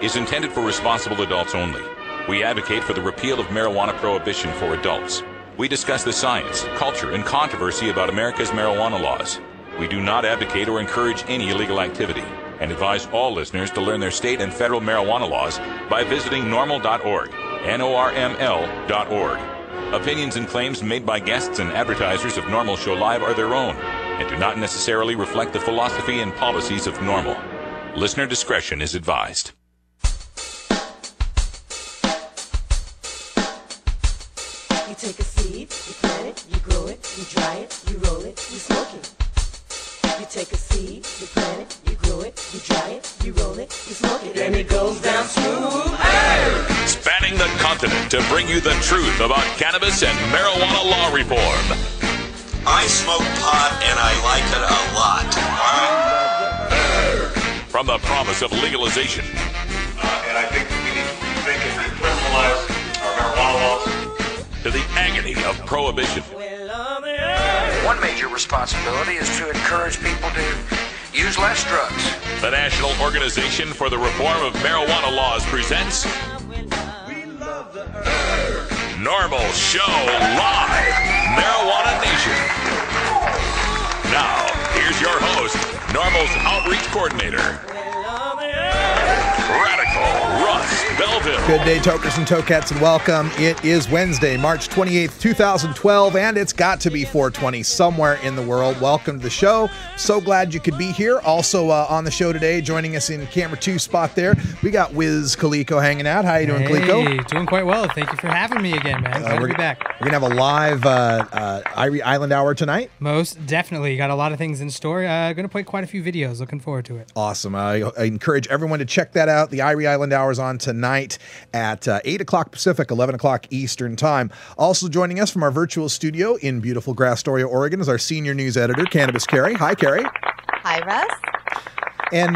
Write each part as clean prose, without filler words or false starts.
is intended for responsible adults only. We advocate for the repeal of marijuana prohibition for adults. We discuss the science, culture, and controversy about America's marijuana laws. We do not advocate or encourage any illegal activity and advise all listeners to learn their state and federal marijuana laws by visiting NORML.org, NORML.org. Opinions and claims made by guests and advertisers of NORML Show Live are their own and do not necessarily reflect the philosophy and policies of NORML. Listener discretion is advised. You take a seed, you plant it, you grow it, you dry it, you roll it, you smoke it. You take a seed, you plant it, you grow it, you dry it, you roll it, you smoke it, and it goes down smooth. Hey! Spanning the continent to bring you the truth about cannabis and marijuana law reform. I smoke pot and I like it a lot. From the promise of legalization. And I think we need to rethink and decriminalize our marijuana laws. To the agony of prohibition. One major responsibility is to encourage people to use less drugs. The National Organization for the Reform of Marijuana Laws presents NORML Show Live, Marijuana Nation. Now, here's your host, NORML's Outreach Coordinator, Radical Russ Belville. Good day, tokers and tokets, and welcome. It is Wednesday, March 28th, 2012, and it's got to be 420 somewhere in the world. Welcome to the show. So glad you could be here. Also on the show today, joining us in camera 2 spot there, we got Wiz Kaliko hanging out. How you doing, Kaliko? Hey, doing quite well. Thank you for having me again, man. Glad to be back. We're going to have a live Irie Island Hour tonight. Most definitely. Got a lot of things in store. Going to play quite a few videos. Looking forward to it. Awesome. I encourage everyone to check that out. The Irie Island Hour is on tonight at 8 o'clock Pacific, 11 o'clock Eastern Time. Also joining us from our virtual studio in beautiful Astoria, Oregon is our senior news editor, Cannabis Carrie. Hi, Carrie. Hi, Russ. And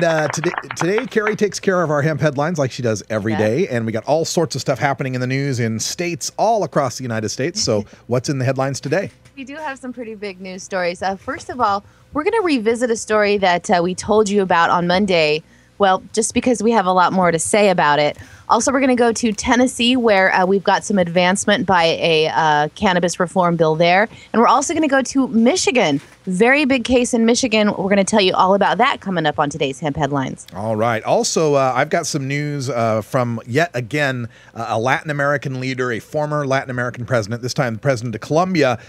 today, Carrie takes care of our hemp headlines like she does every day. And we got all sorts of stuff happening in the news in states all across the United States. So what's in the headlines today? We do have some pretty big news stories. First of all, we're going to revisit a story that we told you about on Monday. Well, just because we have a lot more to say about it. Also, we're going to go to Tennessee, where we've got some advancement by a cannabis reform bill there. And we're also going to go to Michigan. Very big case in Michigan. We're going to tell you all about that coming up on today's Hemp Headlines. All right. Also, I've got some news from, yet again, a Latin American leader, a former Latin American president, this time the president of Colombia,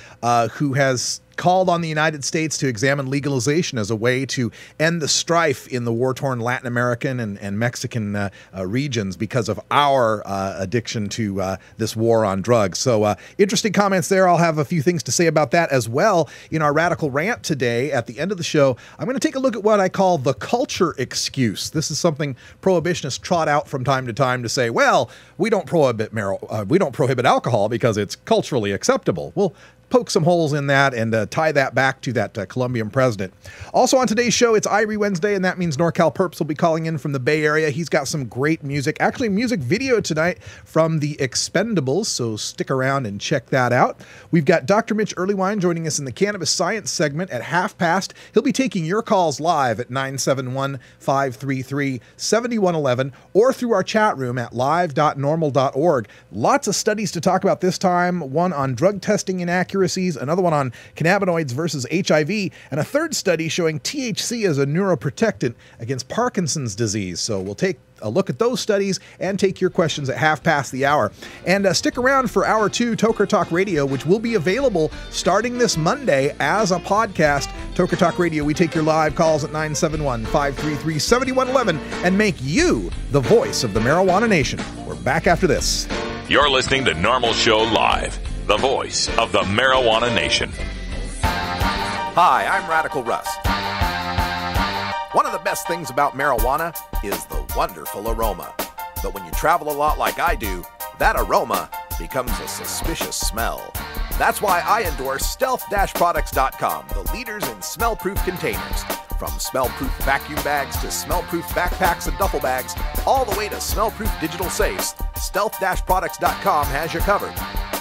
who has called on the United States to examine legalization as a way to end the strife in the war-torn Latin American and Mexican regions because of our addiction to this war on drugs. So interesting comments there. I'll have a few things to say about that as well. In our Radical Rant today, at the end of the show, I'm going to take a look at what I call the culture excuse. This is something prohibitionists trot out from time to time to say, well, we don't prohibit alcohol because it's culturally acceptable. Well, poke some holes in that and tie that back to that Colombian president. Also on today's show, it's Irie Wednesday, and that means NorCal Perps will be calling in from the Bay Area. He's got some great music, actually music video tonight from the Expendables, so stick around and check that out. We've got Dr. Mitch Earlywine joining us in the Cannabis Science segment at 1:30. He'll be taking your calls live at 971-533-7111 or through our chat room at live.normal.org. Lots of studies to talk about this time, one on drug testing inaccuracies, another one on cannabinoids versus HIV, and a third study showing THC as a neuroprotectant against Parkinson's disease. So we'll take a look at those studies and take your questions at 1:30. And stick around for Hour 2 Toker Talk Radio, which will be available starting this Monday as a podcast. Toker Talk Radio, we take your live calls at 971-533-7111 and make you the voice of the Marijuana Nation. We're back after this. You're listening to NORML Show Live, the voice of the Marijuana Nation. Hi, I'm Radical Russ. One of the best things about marijuana is the wonderful aroma. But when you travel a lot like I do, that aroma becomes a suspicious smell. That's why I endorse Stealth-Products.com, the leaders in smell-proof containers. From smell-proof vacuum bags to smell-proof backpacks and duffel bags, all the way to smell-proof digital safes, Stealth-Products.com has you covered.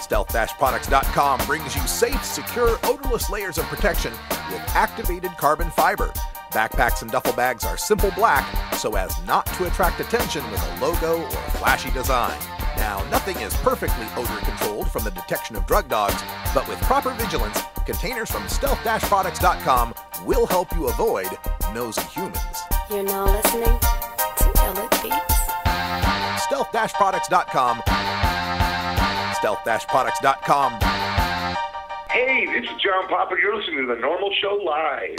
Stealth-Products.com brings you safe, secure, odorless layers of protection with activated carbon fiber. Backpacks and duffel bags are simple black so as not to attract attention with a logo or a flashy design. Now, nothing is perfectly odor controlled from the detection of drug dogs, but with proper vigilance, containers from stealth-products.com will help you avoid nosy humans. You're now listening to Illit Beats. Stealth-products.com. Stealth-products.com. Hey, this is John Papa. You're listening to the Normal Show Live.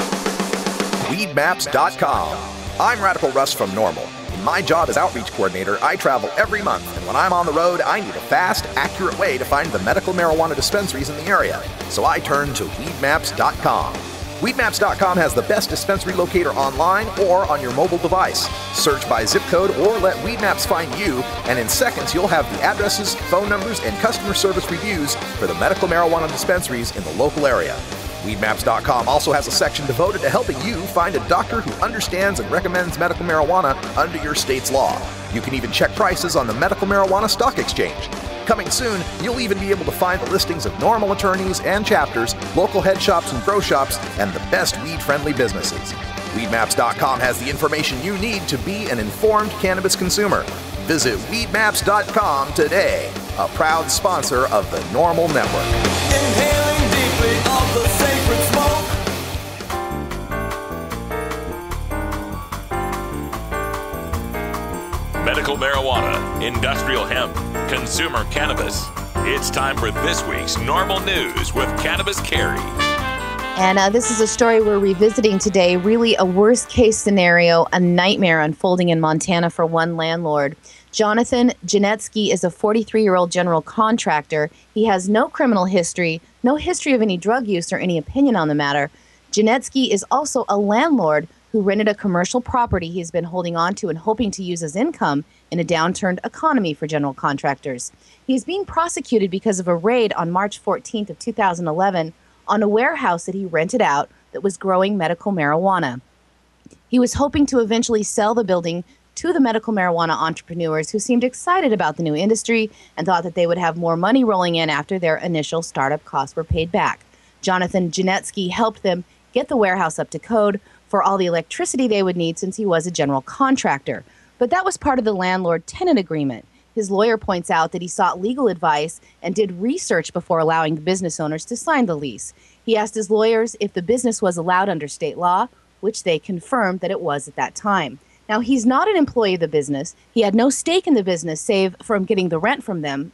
Weedmaps.com. I'm Radical Russ from NORML. In my job as outreach coordinator, I travel every month, and when I'm on the road, I need a fast, accurate way to find the medical marijuana dispensaries in the area. So I turn to Weedmaps.com. Weedmaps.com has the best dispensary locator online or on your mobile device. Search by zip code or let Weedmaps find you, and in seconds you'll have the addresses, phone numbers, and customer service reviews for the medical marijuana dispensaries in the local area. Weedmaps.com also has a section devoted to helping you find a doctor who understands and recommends medical marijuana under your state's law. You can even check prices on the Medical Marijuana Stock Exchange. Coming soon, you'll even be able to find the listings of NORML attorneys and chapters, local head shops and grow shops, and the best weed-friendly businesses. Weedmaps.com has the information you need to be an informed cannabis consumer. Visit Weedmaps.com today, a proud sponsor of the NORML Network. Inhaling deeply of the sacred smoke. Medical marijuana, industrial hemp, consumer cannabis. It's time for this week's NORML News with Cannabis Carrie. And this is a story we're revisiting today. Really a worst case scenario, a nightmare unfolding in Montana for one landlord. Jonathan Janetsky is a 43-year-old general contractor. He has no criminal history, no history of any drug use or any opinion on the matter. Janetsky is also a landlord who rented a commercial property he's been holding on to and hoping to use as income in a downturned economy for general contractors. He's being prosecuted because of a raid on March 14th of 2011 on a warehouse that he rented out that was growing medical marijuana. He was hoping to eventually sell the building to the medical marijuana entrepreneurs who seemed excited about the new industry and thought that they would have more money rolling in after their initial startup costs were paid back. Jonathan Janetsky helped them get the warehouse up to code for all the electricity they would need since he was a general contractor. But that was part of the landlord-tenant agreement. His lawyer points out that he sought legal advice and did research before allowing the business owners to sign the lease. He asked his lawyers if the business was allowed under state law, which they confirmed that it was at that time. Now, he's not an employee of the business. He had no stake in the business, save from getting the rent from them.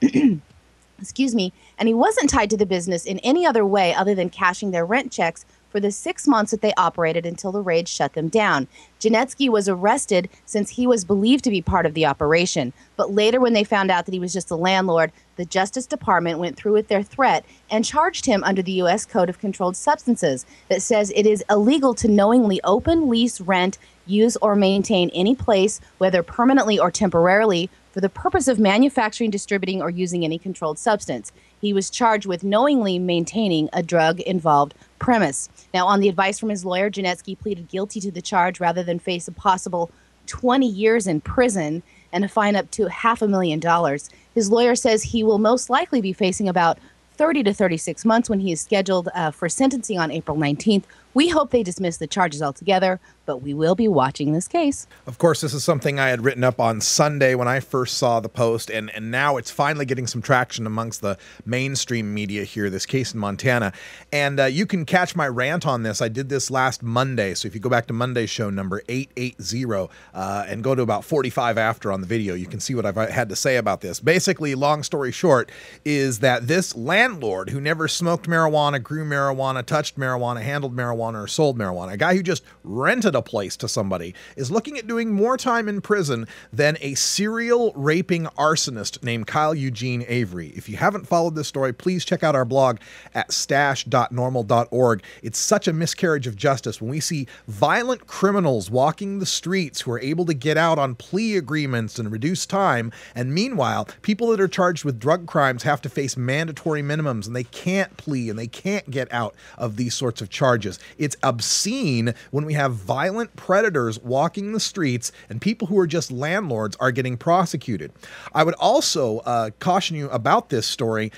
Excuse me. And he wasn't tied to the business in any other way other than cashing their rent checks for the 6 months that they operated until the raid shut them down. Janetsky was arrested since he was believed to be part of the operation. But later, when they found out that he was just a landlord, the Justice Department went through with their threat and charged him under the U.S. Code of Controlled Substances that says it is illegal to knowingly open, lease, rent, use, or maintain any place, whether permanently or temporarily, for the purpose of manufacturing, distributing, or using any controlled substance. He was charged with knowingly maintaining a drug-involved premise. Now, on the advice from his lawyer, Janetsky pleaded guilty to the charge rather than face a possible 20 years in prison and a fine up to $500,000. His lawyer says he will most likely be facing about 30 to 36 months when he is scheduled for sentencing on April 19th. We hope they dismiss the charges altogether, but we will be watching this case. Of course, this is something I had written up on Sunday when I first saw the post, and now it's finally getting some traction amongst the mainstream media here, this case in Montana. And you can catch my rant on this. I did this last Monday, so if you go back to Monday's show, number 880, and go to about 45 after on the video, you can see what I've had to say about this. Basically, long story short, is that this landlord who never smoked marijuana, grew marijuana, touched marijuana, handled marijuana, or sold marijuana, a guy who just rented a place to somebody, is looking at doing more time in prison than a serial raping arsonist named Kyle Eugene Avery. If you haven't followed this story, please check out our blog at stash.normal.org. It's such a miscarriage of justice when we see violent criminals walking the streets who are able to get out on plea agreements and reduced time, and meanwhile, people that are charged with drug crimes have to face mandatory minimums, and they can't plea and they can't get out of these sorts of charges. It's obscene when we have violent predators walking the streets and people who are just landlords are getting prosecuted. I would also caution you about this story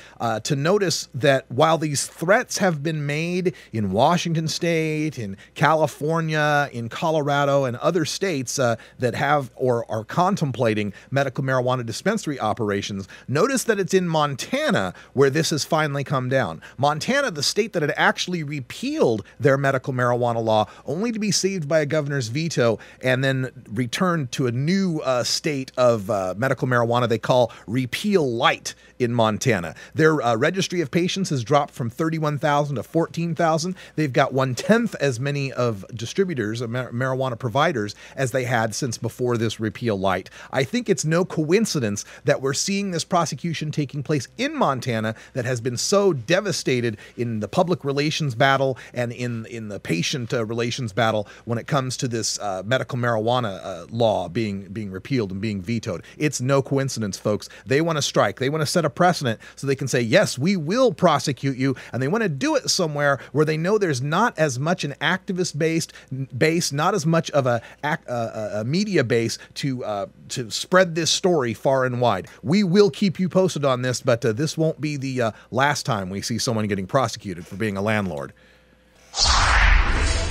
to notice that while these threats have been made in Washington State, in California, in Colorado, and other states that have or are contemplating medical marijuana dispensary operations, notice that it's in Montana where this has finally come down. Montana, the state that had actually repealed their medical marijuana law, only to be saved by a governor's veto and then returned to a new state of medical marijuana they call Repeal Light in Montana. Their registry of patients has dropped from 31,000 to 14,000. They've got 1/10 as many of distributors, marijuana providers, as they had since before this Repeal Light. I think it's no coincidence that we're seeing this prosecution taking place in Montana that has been so devastated in the public relations battle and in the patient relations battle when it comes to this medical marijuana law being repealed and being vetoed. It's no coincidence, folks. They want to strike. They want to set a precedent so they can say, yes, we will prosecute you, and they want to do it somewhere where they know there's not as much an activist base, not as much of a media base to spread this story far and wide. We will keep you posted on this, but this won't be the last time we see someone getting prosecuted for being a landlord.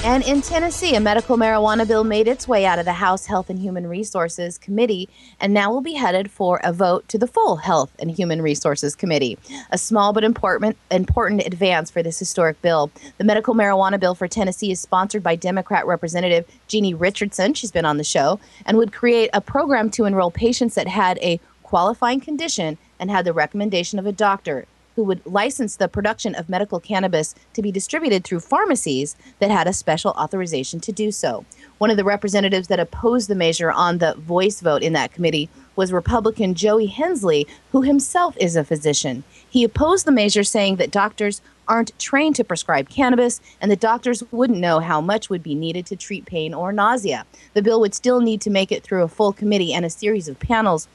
And in Tennessee, a medical marijuana bill made its way out of the House Health and Human Resources Committee and now will be headed for a vote to the full Health and Human Resources Committee. A small but important advance for this historic bill. The medical marijuana bill for Tennessee is sponsored by Democrat Representative Jeannie Richardson. She's been on the show, and would create a program to enroll patients that had a qualifying condition and had the recommendation of a doctor, who would license the production of medical cannabis to be distributed through pharmacies that had a special authorization to do so. One of the representatives that opposed the measure on the voice vote in that committee was Republican Joey Hensley, who himself is a physician. He opposed the measure, saying that doctors aren't trained to prescribe cannabis and the doctors wouldn't know how much would be needed to treat pain or nausea. The bill would still need to make it through a full committee and a series of panels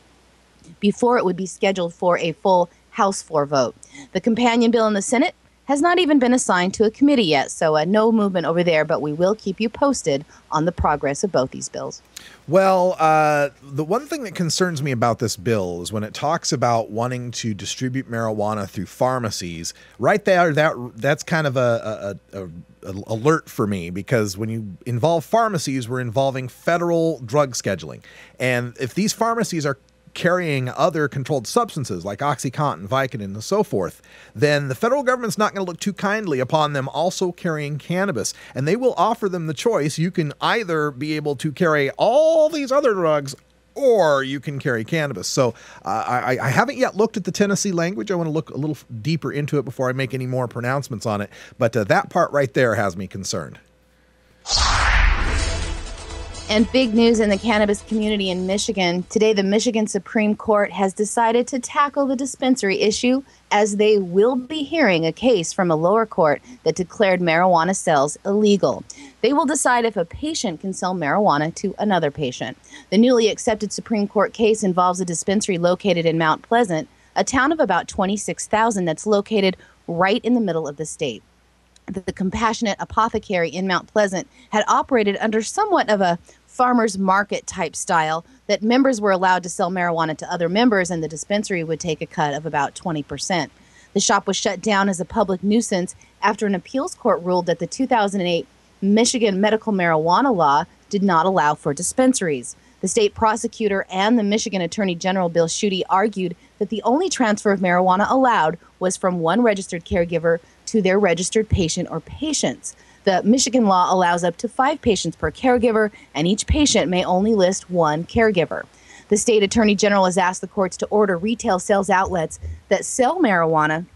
before it would be scheduled for a full House floor vote. The companion bill in the Senate has not even been assigned to a committee yet, so no movement over there, but we will keep you posted on the progress of both these bills. Well, the one thing that concerns me about this bill is when it talks about wanting to distribute marijuana through pharmacies. Right there, that's kind of a alert for me, because when you involve pharmacies, we're involving federal drug scheduling. And if these pharmacies are carrying other controlled substances like OxyContin, Vicodin, and so forth, then the federal government's not going to look too kindly upon them also carrying cannabis. And they will offer them the choice. You can either be able to carry all these other drugs, or you can carry cannabis. So I haven't yet looked at the Tennessee language. I want to look a little deeper into it before I make any more pronouncements on it. But that part right there has me concerned. And big news in the cannabis community in Michigan. Today, the Michigan Supreme Court has decided to tackle the dispensary issue, as they will be hearing a case from a lower court that declared marijuana sales illegal. They will decide if a patient can sell marijuana to another patient. The newly accepted Supreme Court case involves a dispensary located in Mount Pleasant, a town of about 26,000 that's located right in the middle of the state. The Compassionate Apothecary in Mount Pleasant had operated under somewhat of a farmer's market type style, that members were allowed to sell marijuana to other members and the dispensary would take a cut of about 20%. The shop was shut down as a public nuisance after an appeals court ruled that the 2008 Michigan medical marijuana law did not allow for dispensaries. The state prosecutor and the Michigan Attorney General Bill Schuette argued that the only transfer of marijuana allowed was from one registered caregiver to their registered patient or patients. The Michigan law allows up to 5 patients per caregiver, and each patient may only list one caregiver. The state attorney general has asked the courts to order retail sales outlets that sell marijuana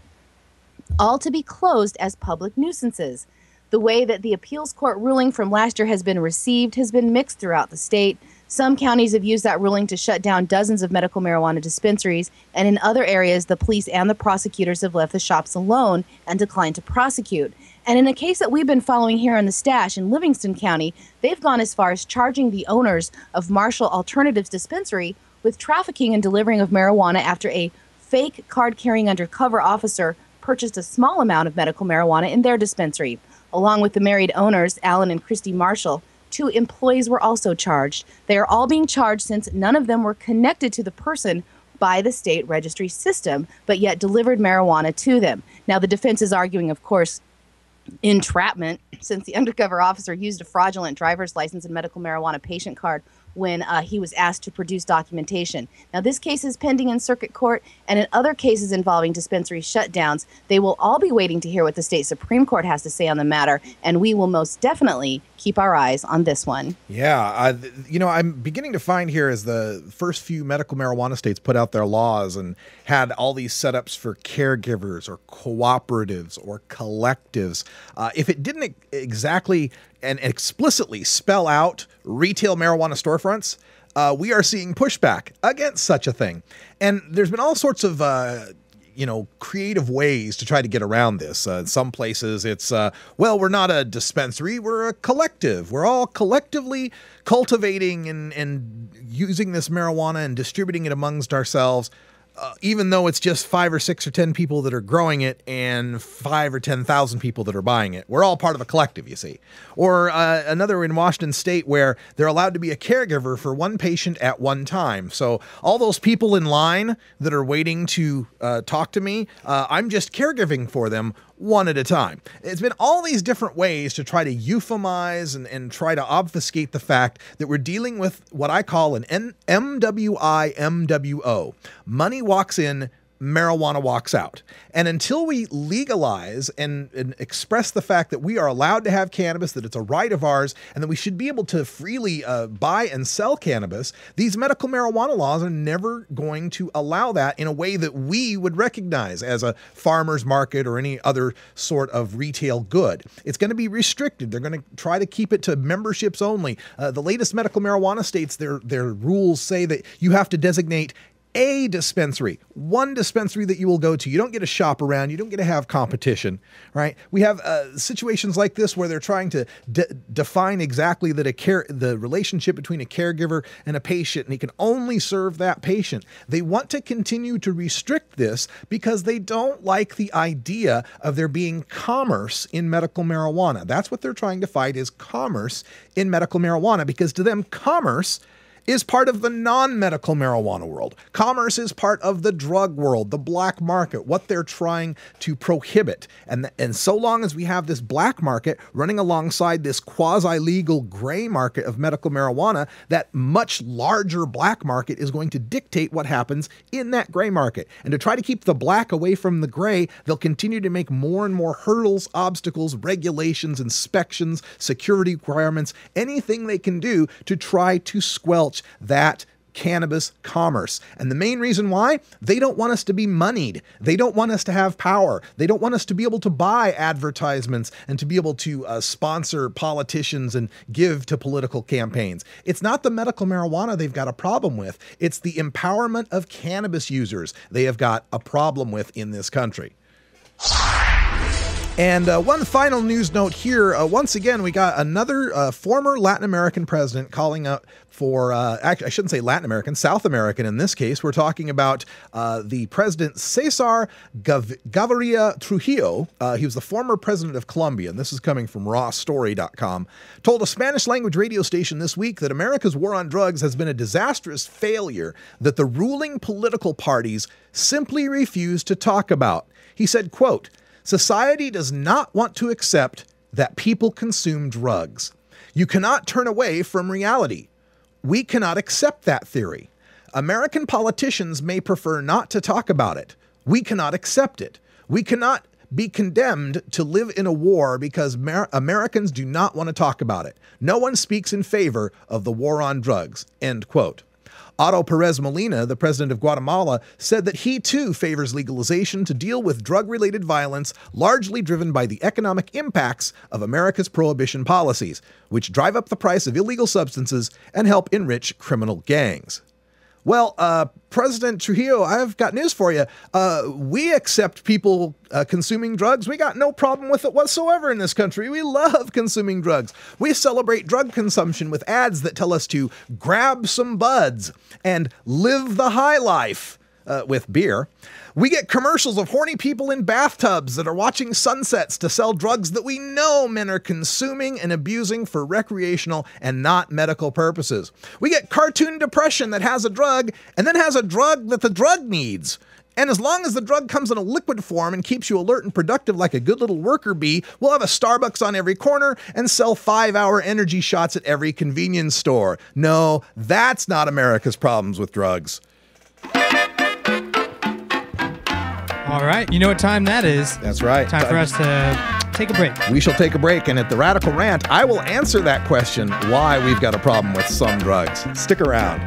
all to be closed as public nuisances. The way that the appeals court ruling from last year has been received has been mixed throughout the state. Some counties have used that ruling to shut down dozens of medical marijuana dispensaries, and in other areas, the police and the prosecutors have left the shops alone and declined to prosecute. And in a case that we've been following here on the Stash in Livingston County, they've gone as far as charging the owners of Marshall Alternatives Dispensary with trafficking and delivering of marijuana after a fake card-carrying undercover officer purchased a small amount of medical marijuana in their dispensary. Along with the married owners, Alan and Christy Marshall, 2 employees were also charged. They are all being charged since none of them were connected to the person by the state registry system, but yet delivered marijuana to them. Now, the defense is arguing, of course, entrapment, since the undercover officer used a fraudulent driver's license and medical marijuana patient card when he was asked to produce documentation. Now, this case is pending in circuit court, and in other cases involving dispensary shutdowns, they will all be waiting to hear what the state Supreme Court has to say on the matter, and we will most definitely keep our eyes on this one. Yeah, I'm beginning to find here as the first few medical marijuana states put out their laws and had all these setups for caregivers or cooperatives or collectives. If it didn't exactly and explicitly spell out retail marijuana storefronts, we are seeing pushback against such a thing. And there's been all sorts of creative ways to try to get around this. In some places it's, we're not a dispensary, we're a collective. We're all collectively cultivating and using this marijuana and distributing it amongst ourselves, even though it's just 5 or 6 or 10 people that are growing it and 5 or 10,000 people that are buying it. We're all part of a collective, you see. Or another in Washington State where they're allowed to be a caregiver for one patient at one time. So all those people in line that are waiting to talk to me, I'm just caregiving for them one at a time. It's been all these different ways to try to euphemize and try to obfuscate the fact that we're dealing with what I call an MWI-MWO. Money walks in, marijuana walks out. And until we legalize and express the fact that we are allowed to have cannabis, that it's a right of ours, and that we should be able to freely buy and sell cannabis, these medical marijuana laws are never going to allow that in a way that we would recognize as a farmer's market or any other sort of retail good. It's going to be restricted. They're going to try to keep it to memberships only. The latest medical marijuana states, their rules say that you have to designate a dispensary, one dispensary that you will go to. You don't get to shop around. You don't get to have competition, right? We have situations like this where they're trying to define exactly that the relationship between a caregiver and a patient, and he can only serve that patient. They want to continue to restrict this because they don't like the idea of there being commerce in medical marijuana. That's what they're trying to fight, is commerce in medical marijuana, because to them, commerce is part of the non-medical marijuana world. Commerce is part of the drug world, the black market, what they're trying to prohibit. And so long as we have this black market running alongside this quasi-legal gray market of medical marijuana, that much larger black market is going to dictate what happens in that gray market. And to try to keep the black away from the gray, they'll continue to make more and more hurdles, obstacles, regulations, inspections, security requirements, anything they can do to try to squelch that cannabis commerce. And the main reason why, they don't want us to be moneyed. They don't want us to have power. They don't want us to be able to buy advertisements and to be able to sponsor politicians and give to political campaigns. It's not the medical marijuana they've got a problem with. It's the empowerment of cannabis users they have got a problem with in this country. And one final news note here. Once again, we got another former Latin American president calling out for, actually, I shouldn't say Latin American, South American in this case. We're talking about the president Cesar Gaviria Trujillo. He was the former president of Colombia, and this is coming from rawstory.com, told a Spanish language radio station this week that America's war on drugs has been a disastrous failure that the ruling political parties simply refuse to talk about. He said, quote, "Society does not want to accept that people consume drugs. You cannot turn away from reality. We cannot accept that theory. American politicians may prefer not to talk about it. We cannot accept it. We cannot be condemned to live in a war because Americans do not want to talk about it. No one speaks in favor of the war on drugs." End quote. Otto Perez Molina, the president of Guatemala, said that he too favors legalization to deal with drug-related violence largely driven by the economic impacts of America's prohibition policies, which drive up the price of illegal substances and help enrich criminal gangs. Well, President Trujillo, I've got news for you. We accept people consuming drugs. We got no problem with it whatsoever in this country. We love consuming drugs. We celebrate drug consumption with ads that tell us to grab some buds and live the high life. with beer. We get commercials of horny people in bathtubs that are watching sunsets to sell drugs that we know men are consuming and abusing for recreational and not medical purposes. We get cartoon depression that has a drug and then has a drug that the drug needs. And as long as the drug comes in a liquid form and keeps you alert and productive like a good little worker bee, we'll have a Starbucks on every corner and sell 5-hour energy shots at every convenience store. No, that's not America's problems with drugs. All right, you know what time that is. That's right. Time for us to take a break. We shall take a break, and at the Radical Rant, I will answer that question, why we've got a problem with some drugs. Stick around.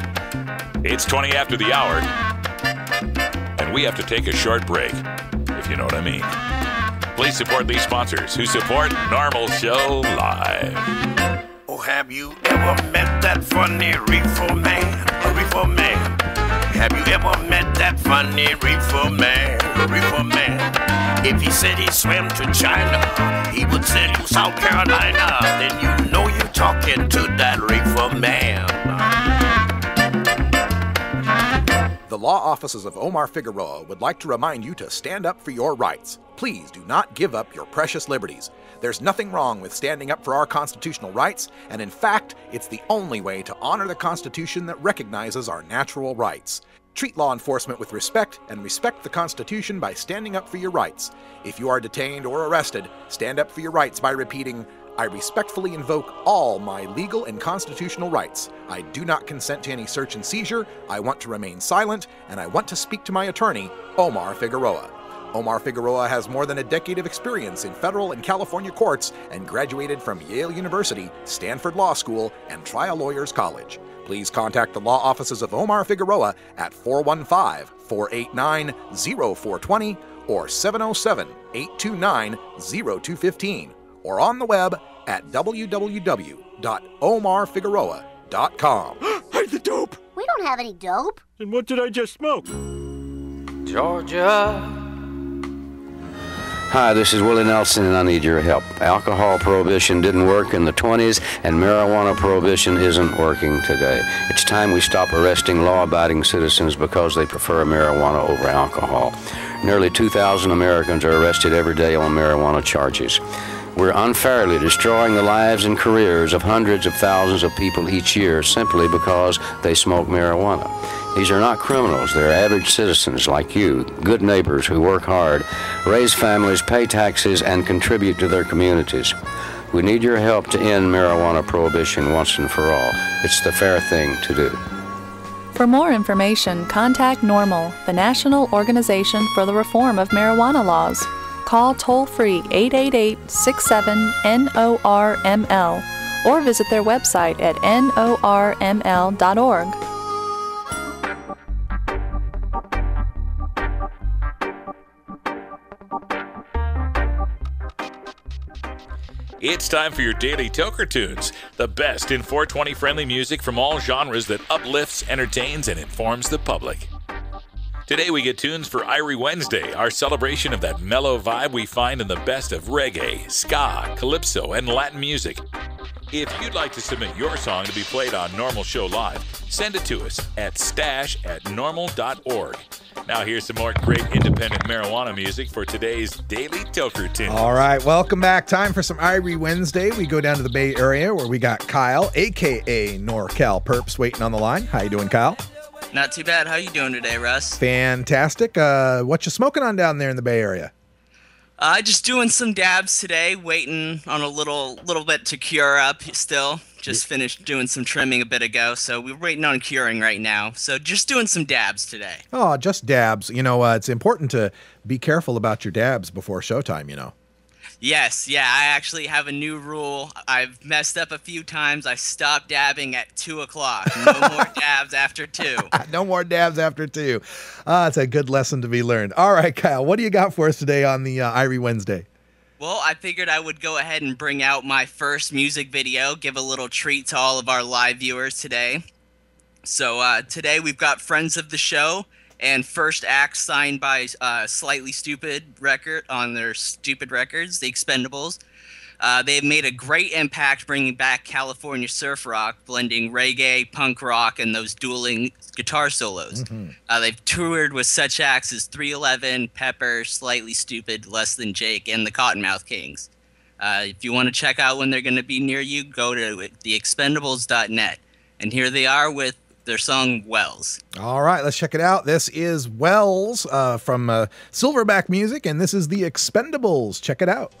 It's 20 after the hour, and we have to take a short break, if you know what I mean. Please support these sponsors who support NORML Show Live. Oh, have you ever met that funny reefer man? A reefer man. Have you ever met that funny reefer man? A reefer man. If he said he swam to China, he would send you South Carolina. Then you know you're talking to that reefer man. The law offices of Omar Figueroa would like to remind you to stand up for your rights. Please do not give up your precious liberties. There's nothing wrong with standing up for our constitutional rights, and in fact, it's the only way to honor the Constitution that recognizes our natural rights. Treat law enforcement with respect and respect the Constitution by standing up for your rights. If you are detained or arrested, stand up for your rights by repeating, "I respectfully invoke all my legal and constitutional rights. I do not consent to any search and seizure. I want to remain silent, and I want to speak to my attorney, Omar Figueroa." Omar Figueroa has more than a decade of experience in federal and California courts and graduated from Yale University, Stanford Law School, and Trial Lawyers College. Please contact the law offices of Omar Figueroa at 415-489-0420 or 707-829-0215 or on the web at www.omarfigueroa.com. Hide the dope! We don't have any dope. Then what did I just smoke? Georgia. Hi, this is Willie Nelson, and I need your help. Alcohol prohibition didn't work in the 20s, and marijuana prohibition isn't working today. It's time we stop arresting law-abiding citizens because they prefer marijuana over alcohol. Nearly 2,000 Americans are arrested every day on marijuana charges. We're unfairly destroying the lives and careers of hundreds of thousands of people each year simply because they smoke marijuana. These are not criminals. They're average citizens like you, good neighbors who work hard, raise families, pay taxes, and contribute to their communities. We need your help to end marijuana prohibition once and for all. It's the fair thing to do. For more information, contact NORML, the National Organization for the Reform of Marijuana Laws. Call toll-free 888-67-NORML or visit their website at norml.org. It's time for your daily Toker Tunes, the best in 420 friendly music from all genres that uplifts, entertains, and informs the public. Today we get tunes for Irie Wednesday, our celebration of that mellow vibe we find in the best of reggae, ska, calypso, and Latin music. If you'd like to submit your song to be played on NORML Show Live, send it to us at stash@norml.org. Now here's some more great independent marijuana music for today's Daily Toker Tunes. All right, welcome back. Time for some Irie Wednesday. We go down to the Bay Area where we got Kyle, a.k.a. NorCal Perps, waiting on the line. How you doing, Kyle? Not too bad. How you doing today, Russ? Fantastic. What you smoking on down there in the Bay Area? Just doing some dabs today, waiting on a little bit to cure up still. Just finished doing some trimming a bit ago, so we're waiting on curing right now. So just doing some dabs today. Oh, just dabs. You know, it's important to be careful about your dabs before showtime, you know. Yes, yeah, I actually have a new rule. I've messed up a few times. I stopped dabbing at 2 o'clock. No more dabs after 2. No more dabs after 2. It's a good lesson to be learned. All right, Kyle, what do you got for us today on the Irie Wednesday? Well, I figured I would go ahead and bring out my first music video, give a little treat to all of our live viewers today. So today we've got friends of the show and first act signed by Slightly Stupid record on their Stupid Records, The Expendables. They've made a great impact bringing back California surf rock, blending reggae, punk rock, and those dueling guitar solos. They've toured with such acts as 311, Pepper, Slightly Stupid, Less Than Jake, and the Cottonmouth Kings. If you want to check out when they're going to be near you, go to theexpendables.net. And here they are with their song Wells. All right, let's check it out. This is Wells from Silverback Music, and this is The Expendables. Check it out.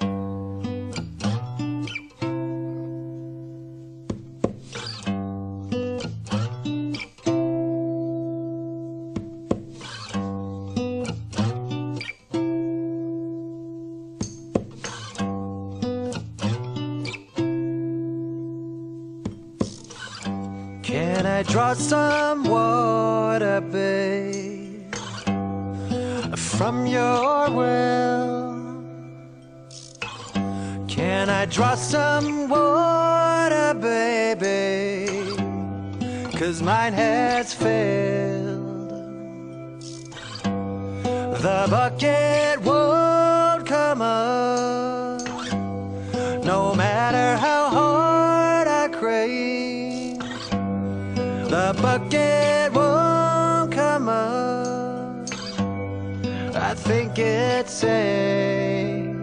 Can I draw some water, babe, from your well? Can I draw some water, baby, 'cause mine has failed. The bucket won't come up, no matter how hard I crave. The bucket won't come up, I think it's sank.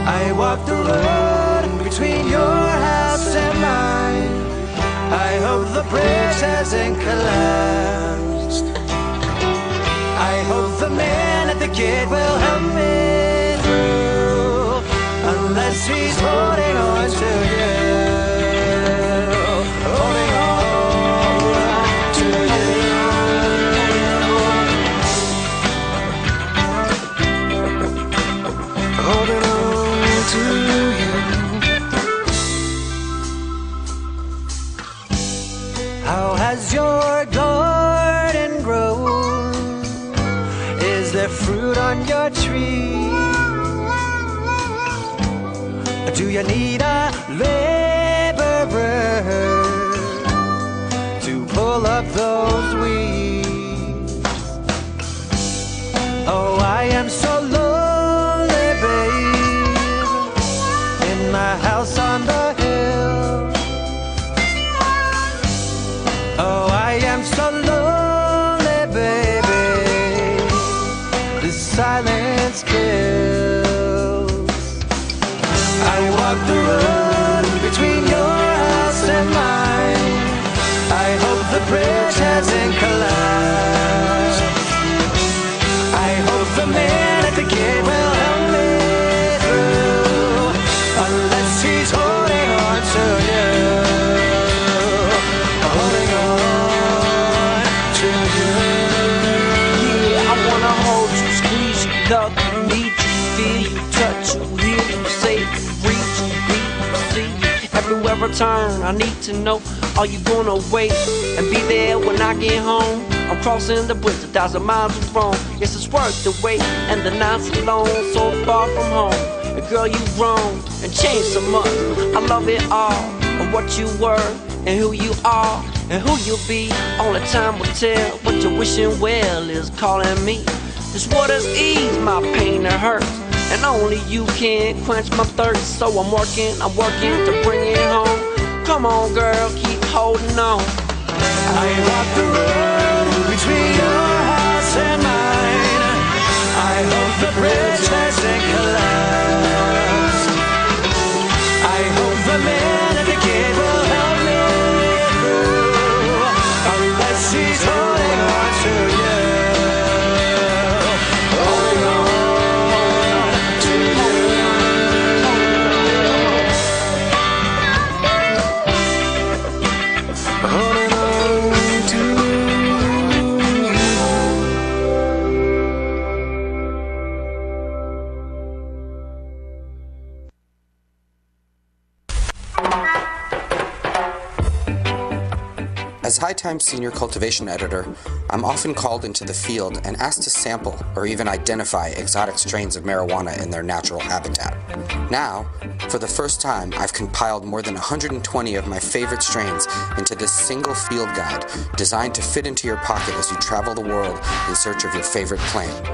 I walked the road between your house and mine. I hope the bridge hasn't collapsed. I hope the man at the gate will help me through, unless he's holding on to you. Holding on to you. Holding on to you. How has your garden grown? Is there fruit on your tree? Do you need a laborer to pull up those weeds? Oh, I am so lonely, babe, in my house on the hill. Oh, I am so lonely, baby, the silence kills. I walk the road between your house and mine. I hope the bridge hasn't collapsed. I hope the man at the gate will help me through, unless he's holding on to you. Holding on to you. Yeah, I wanna hold you, squeeze you, love you, need you, feel you, touch you, hear you, say you, reach you, read you, see you. Everywhere I turn, I need to know, are you gonna wait and be there when I get home? I'm crossing the bridge 1,000 miles of roam. Yes, it's worth the wait and the nights alone, so far from home. And girl, you grown and changed so much. I love it all, of what you were and who you are and who you'll be. Only time will tell what you're wishing well is calling me. This water's ease my pain and hurt, and only you can quench my thirst. So I'm working to bring it home. Come on, girl, keep holding on. I walk the road between your house and mine. I hope the bridge hasn't collapsed. I hope the man at the gate will help me through, unless he's holding on to you. Holding on to you. Holding on to you. As High Times Senior Cultivation Editor, I'm often called into the field and asked to sample or even identify exotic strains of marijuana in their natural habitat. Now, for the first time, I've compiled more than 120 of my favorite strains into this single field guide designed to fit into your pocket as you travel the world in search of your favorite plant.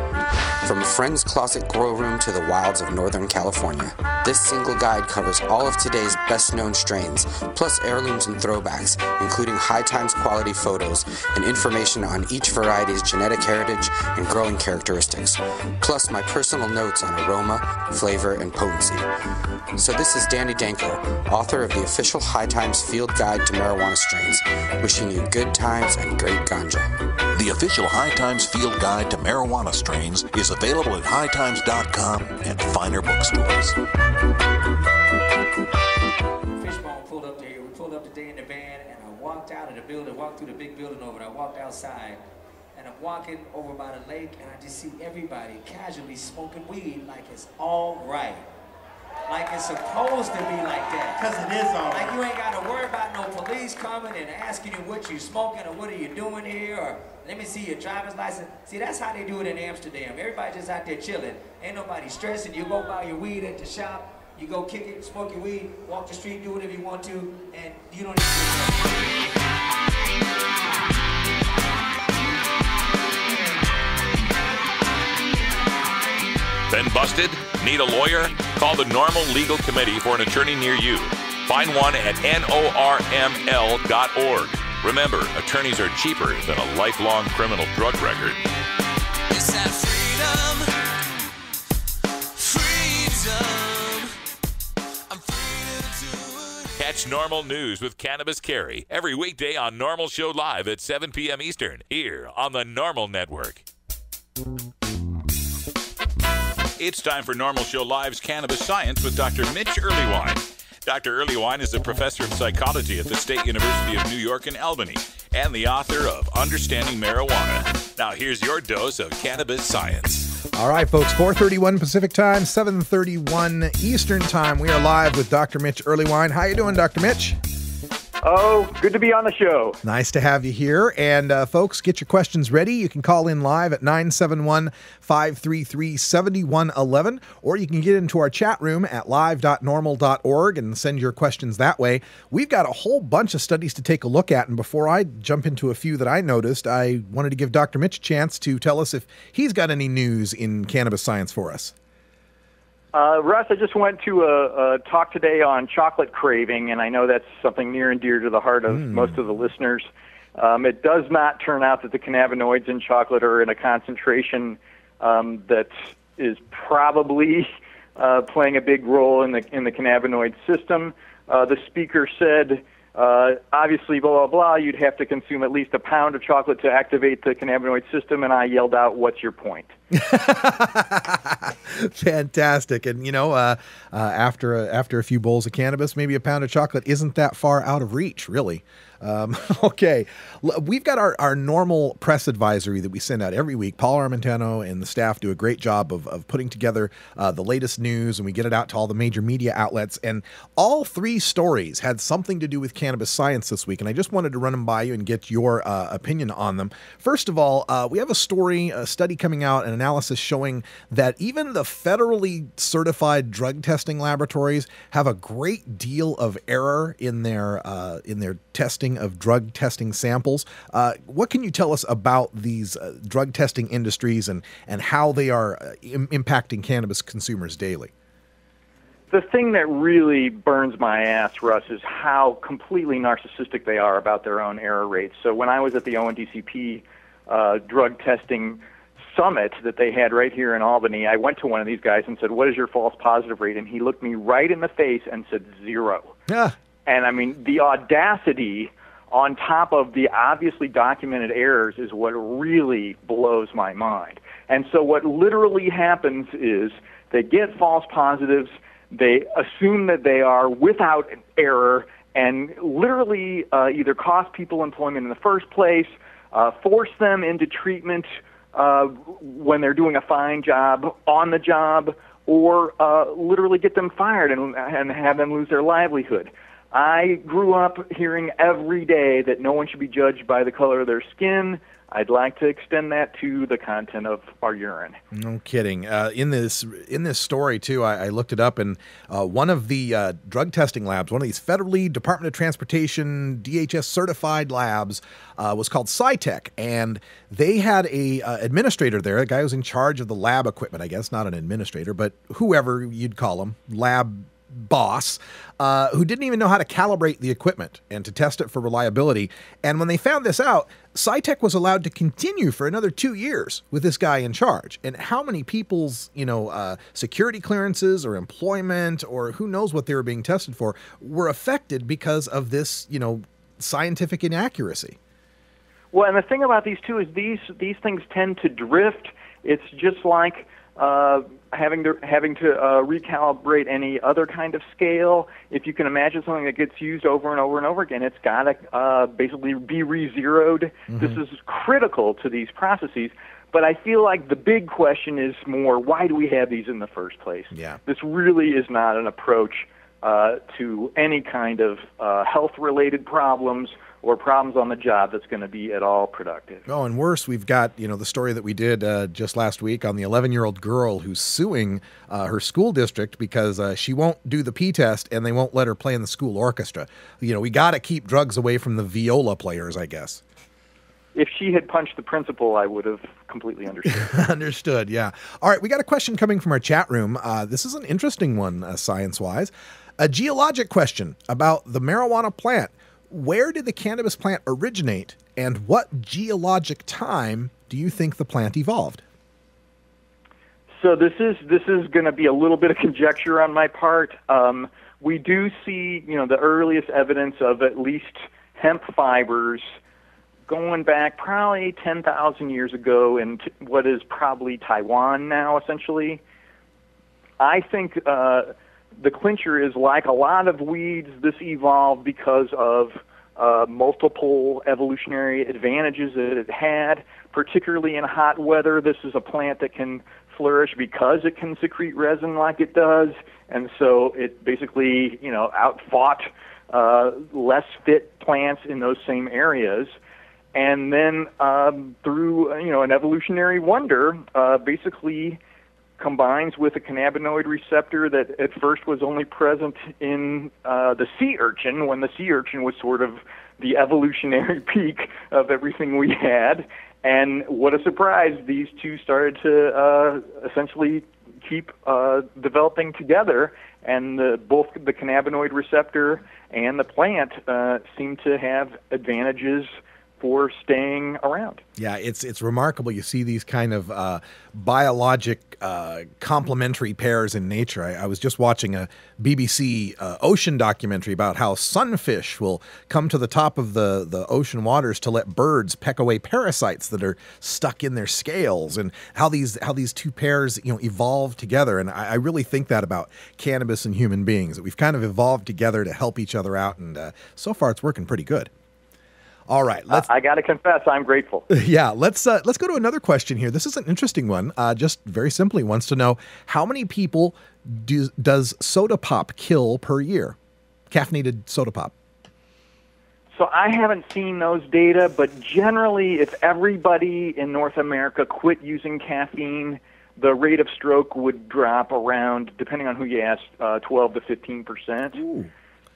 From a friend's closet grow room to the wilds of Northern California, this single guide covers all of today's best-known strains, plus heirlooms and throwbacks, including High Times quality photos and information on each variety's genetic heritage and growing characteristics, plus my personal notes on aroma, flavor, and potency. So this is Danny Danko, author of the official High Times Field Guide to Marijuana Strains, wishing you good times and great ganja. The official High Times Field Guide to Marijuana Strains is available at hightimes.com and finer bookstores. Fishbone pulled up there. We pulled up today in the van, and I walked out of the building, walked through the big building over, and I walked outside. And I'm walking over by the lake, and I just see everybody casually smoking weed like it's all right. Like it's supposed to be like that. Because it is all right. Like you ain't got to worry about no police coming and asking you what you smoking or what are you doing here or let me see your driver's license. See, that's how they do it in Amsterdam. Everybody just out there chilling. Ain't nobody stressing. You go buy your weed at the shop, you go kick it, smoke your weed, walk the street, do whatever you want to, and you don't even Been busted? Need a lawyer? Call the NORML Legal Committee for an attorney near you. Find one at norml.org. Remember, attorneys are cheaper than a lifelong criminal drug record. It's that freedom. Catch NORML News with Cannabis Carry every weekday on NORML Show Live at 7 p.m. Eastern, here on the NORML Network. It's time for NORML Show Live's Cannabis Science with Dr. Mitch Earlywine. Dr. Earlywine is a professor of psychology at the State University of New York in Albany and the author of Understanding Marijuana. Now here's your dose of cannabis science. All right, folks, 4:31 Pacific Time, 7:31 Eastern Time. We are live with Dr. Mitch Earlywine. How you doing, Dr. Mitch? Oh, good to be on the show. Nice to have you here. And folks, get your questions ready. You can call in live at 971-533-7111, or you can get into our chat room at live.norml.org and send your questions that way. We've got a whole bunch of studies to take a look at. And before I jump into a few that I noticed, I wanted to give Dr. Mitch a chance to tell us if he's got any news in cannabis science for us. Russ, I just went to a talk today on chocolate craving, and I know that's something near and dear to the heart of most of the listeners. It does not turn out that the cannabinoids in chocolate are in a concentration that is probably playing a big role in the cannabinoid system. The speaker said, obviously, blah, blah, blah, you'd have to consume at least a pound of chocolate to activate the cannabinoid system, and I yelled out, what's your point? Fantastic. And, you know, after a few bowls of cannabis, maybe a pound of chocolate isn't that far out of reach, really. Okay, we've got our NORML press advisory that we send out every week. Paul Armentano and the staff do a great job of putting together the latest news, and we get it out to all the major media outlets. And all three stories had something to do with cannabis science this week, and I just wanted to run them by you and get your opinion on them. First of all, we have a study coming out, an analysis showing that even the federally certified drug testing laboratories have a great deal of error in their testing of drug testing samples. What can you tell us about these drug testing industries and how they are impacting cannabis consumers daily? The thing that really burns my ass, Russ, is how completely narcissistic they are about their own error rates. So when I was at the ONDCP drug testing summit that they had right here in Albany, I went to one of these guys and said, what is your false positive rate? And he looked me right in the face and said 0. Yeah. And I mean, the audacity on top of the obviously documented errors is what really blows my mind. And so what literally happens is they get false positives, they assume that they are without error, and literally either cost people employment in the first place, force them into treatment when they're doing a fine job on the job, or literally get them fired and have them lose their livelihood. I grew up hearing every day that no one should be judged by the color of their skin. I'd like to extend that to the content of our urine. No kidding. In this story too, I looked it up, and one of the drug testing labs, one of these federally Department of Transportation DHS certified labs, was called SciTech, and they had a administrator there, a guy who was in charge of the lab equipment. I guess not an administrator, but whoever you'd call him, lab boss, who didn't even know how to calibrate the equipment and to test it for reliability. And when they found this out, SciTech was allowed to continue for another 2 years with this guy in charge. And how many people's, security clearances or employment or who knows what they were being tested for were affected because of this, scientific inaccuracy. Well, and the thing about these two is these things tend to drift. It's just like having to recalibrate any other kind of scale. If you can imagine something that gets used over and over and over again, it's got to basically be re-zeroed. Mm-hmm. This is critical to these processes. But I feel like the big question is more, why do we have these in the first place? Yeah. This really is not an approach to any kind of health-related problems or problems on the job that's going to be at all productive. Oh, and worse, we've got, the story that we did just last week on the 11-year-old girl who's suing her school district because she won't do the P test and they won't let her play in the school orchestra. We got to keep drugs away from the viola players, I guess. If she had punched the principal, I would have completely understood. Understood, yeah. All right, we got a question coming from our chat room. This is an interesting one, science-wise. A geologic question about the marijuana plant. Where did the cannabis plant originate, and what geologic time do you think the plant evolved? So this is going to be a little bit of conjecture on my part. We do see, the earliest evidence of at least hemp fibers going back probably 10,000 years ago in what is probably Taiwan now, essentially. I think the clincher is, like a lot of weeds, this evolved because of multiple evolutionary advantages that it had, particularly in hot weather. This is a plant that can flourish because it can secrete resin like it does, and so it basically, outfought less fit plants in those same areas. And then through, an evolutionary wonder, basically combines with a cannabinoid receptor that at first was only present in the sea urchin, when the sea urchin was sort of the evolutionary peak of everything we had. And what a surprise, these two started to essentially keep developing together, and both the cannabinoid receptor and the plant seem to have advantages for staying around. Yeah, it's remarkable. You see these kind of biologic complementary pairs in nature. I was just watching a BBC ocean documentary about how sunfish will come to the top of the ocean waters to let birds peck away parasites that are stuck in their scales, and how these two pairs evolve together. And I really think that about cannabis and human beings, that we've kind of evolved together to help each other out, and so far it's working pretty good. All right, I got to confess, I'm grateful. Yeah, let's go to another question here. This is an interesting one. Just very simply wants to know, how many people does soda pop kill per year? Caffeinated soda pop. So I haven't seen those data, but generally, if everybody in North America quit using caffeine, the rate of stroke would drop around, depending on who you ask, 12 to 15%. Ooh.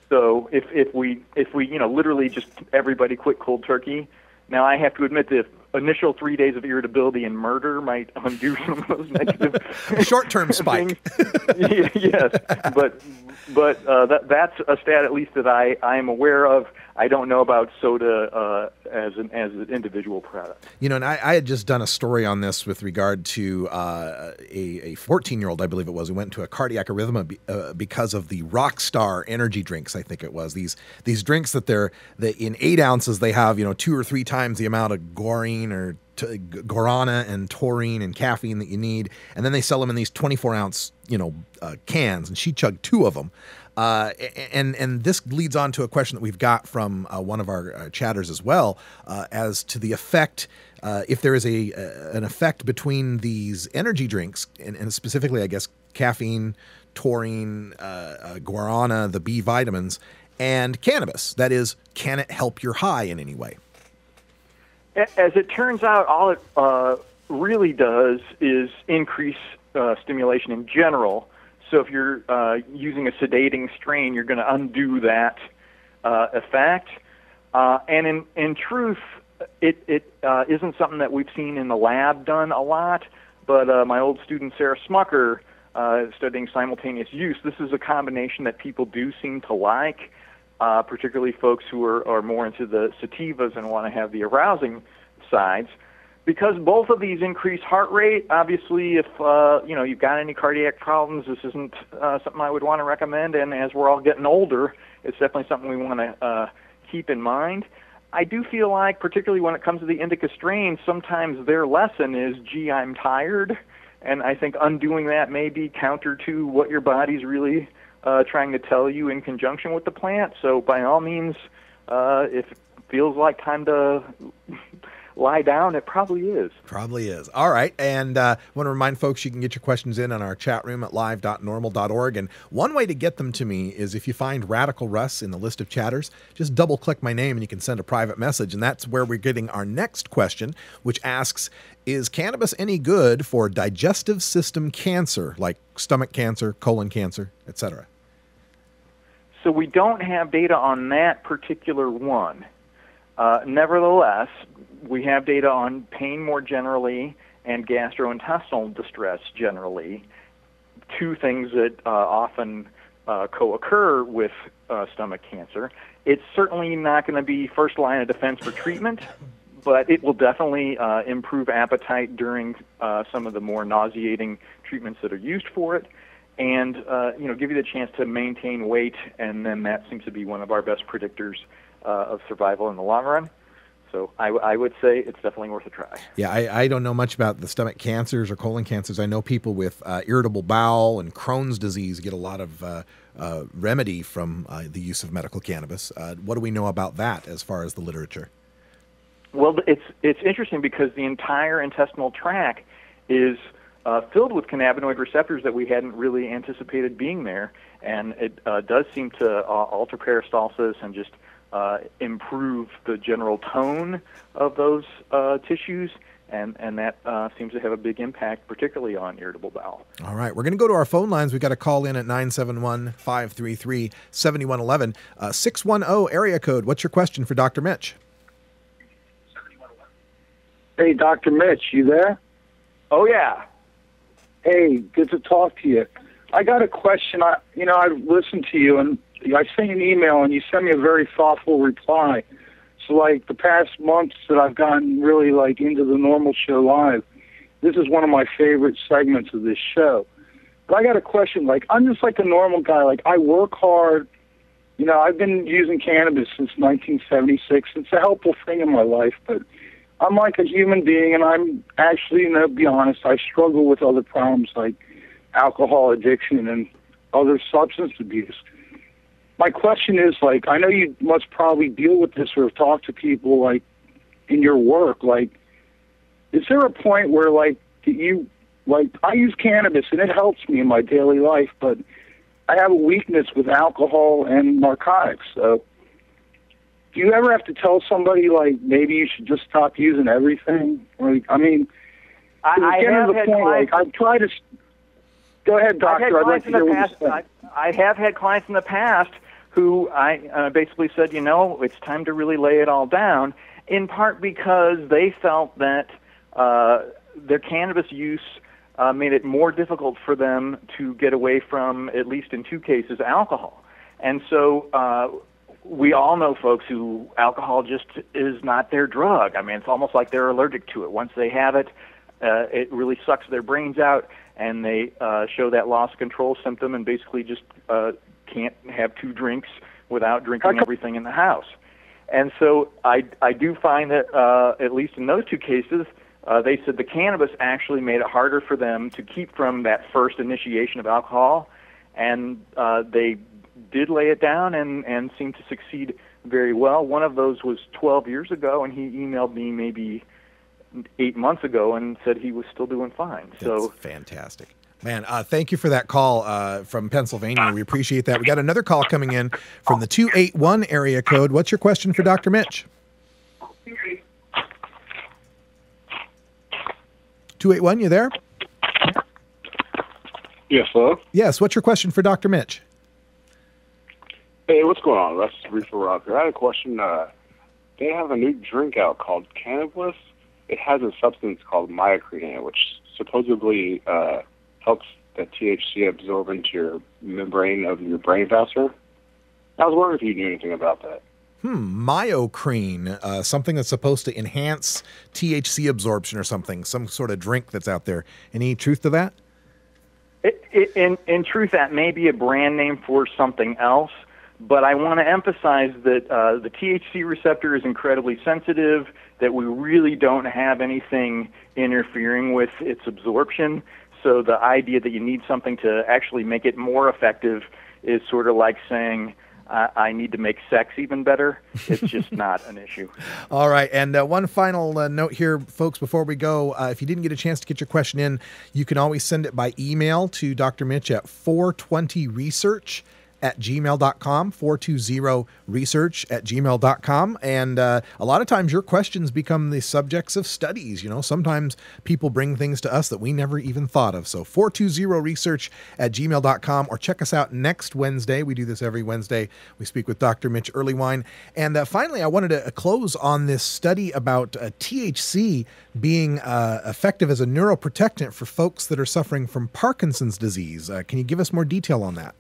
So if we literally just everybody quit cold turkey. Now I have to admit the initial 3 days of irritability and murder might undo some of those negative short-term spike. Yes, but that's a stat at least that I am aware of. I don't know about soda as an individual product. And I had just done a story on this with regard to a 14-year-old, I believe it was, who went into a cardiac arrhythmia because of the Rockstar energy drinks. I think it was these drinks that in 8 ounces they have 2 or 3 times the amount of guarana and taurine and caffeine that you need, and then they sell them in these 24-ounce cans, and she chugged 2 of them. And this leads on to a question that we've got from one of our chatters as well, as to the effect, if there is an effect between these energy drinks, and specifically, I guess, caffeine, taurine, guarana, the B vitamins, and cannabis. That is, can it help your high in any way? As it turns out, all it really does is increase stimulation in general. So if you're using a sedating strain, you're going to undo that effect. And in truth, it isn't something that we've seen in the lab done a lot, but my old student Sarah Smucker, studying simultaneous use, this is a combination that people do seem to like, particularly folks who are more into the sativas and want to have the arousing sides. Because both of these increase heart rate, obviously, if you've got any cardiac problems, this isn't something I would want to recommend. And as we're all getting older, it's definitely something we want to keep in mind. I do feel like, particularly when it comes to the indica strains, sometimes their lesson is, gee, I'm tired. And I think undoing that may be counter to what your body's really trying to tell you in conjunction with the plant. So by all means, if it feels like time to lie down, it probably is. Probably is. All right. And I want to remind folks you can get your questions in on our chat room at live.normal.org. And one way to get them to me is if you find Radical Russ in the list of chatters, just double click my name and you can send a private message. And that's where we're getting our next question, which asks, is cannabis any good for digestive system cancer, like stomach cancer, colon cancer, etc.? So we don't have data on that particular one. Nevertheless, we have data on pain more generally and gastrointestinal distress generally, two things that often co-occur with stomach cancer. It's certainly not going to be first line of defense for treatment, but it will definitely improve appetite during some of the more nauseating treatments that are used for it, and give you the chance to maintain weight, and then that seems to be one of our best predictors of survival in the long run. So I would say it's definitely worth a try. Yeah, I don't know much about the stomach cancers or colon cancers. I know people with irritable bowel and Crohn's disease get a lot of remedy from the use of medical cannabis. What do we know about that as far as the literature? Well, it's interesting because the entire intestinal tract is filled with cannabinoid receptors that we hadn't really anticipated being there, and it does seem to alter peristalsis and just improve the general tone of those tissues, and that seems to have a big impact, particularly on irritable bowel. All right, we're going to go to our phone lines. We've got a call in at 971-533-7111. 610 area code. What's your question for Dr. Mitch? Hey, Dr. Mitch, you there? Oh, yeah. Hey, good to talk to you. I got a question. I've listened to you, and I sent you an email, and you sent me a very thoughtful reply. So, like, the past months that I've gotten really, into the NORML show live, this is one of my favorite segments of this show. But I got a question. I'm just like a normal guy. I work hard. I've been using cannabis since 1976. It's a helpful thing in my life, but I'm like a human being, and I'm actually, to be honest, I struggle with other problems like alcohol addiction and other substance abuse. My question is, I know you must probably deal with this or talk to people, in your work. Is there a point where, I use cannabis and it helps me in my daily life, but I have a weakness with alcohol and narcotics. So do you ever have to tell somebody, maybe you should just stop using everything? I have had clients. I've tried to... Go ahead, doctor. I'd like to hear what you say. I have had clients in the past who I basically said, it's time to really lay it all down, in part because they felt that their cannabis use made it more difficult for them to get away from, at least in two cases, alcohol. And so we all know folks who alcohol just is not their drug. It's almost like they're allergic to it. Once they have it, it really sucks their brains out, and they show that loss of control symptom and basically just can't have two drinks without drinking everything in the house. And so I do find that, at least in those two cases, they said the cannabis actually made it harder for them to keep from that first initiation of alcohol, and they did lay it down and seemed to succeed very well. One of those was 12 years ago, and he emailed me maybe 8 months ago and said he was still doing fine. That's fantastic. Man, thank you for that call from Pennsylvania. We appreciate that. We got another call coming in from the 281 area code. What's your question for Dr. Mitch? 281, you there? Yes, hello? Yes, what's your question for Dr. Mitch? Hey, what's going on? That's Reefer Rob here. I had a question. They have a new drink out called Cannabis. It has a substance called myocrene in it, which supposedly helps the THC absorb into your membrane of your brain faster. I was wondering if you knew anything about that. Myocrene, something that's supposed to enhance THC absorption or something, some sort of drink that's out there. Any truth to that? In truth, that may be a brand name for something else, but I want to emphasize that the THC receptor is incredibly sensitive, that we really don't have anything interfering with its absorption. So the idea that you need something to actually make it more effective is sort of like saying, I need to make sex even better. It's just not an issue. All right. And one final note here, folks, before we go. If you didn't get a chance to get your question in, you can always send it by email to Dr. Mitch at 420research@gmail.com, 420research@gmail.com. And a lot of times your questions become the subjects of studies. You know, sometimes people bring things to us that we never even thought of. So 420research@gmail.com, or check us out next Wednesday. We do this every Wednesday. We speak with Dr. Mitch Earlywine. And finally, I wanted to close on this study about THC being effective as a neuroprotectant for folks that are suffering from Parkinson's disease. Can you give us more detail on that?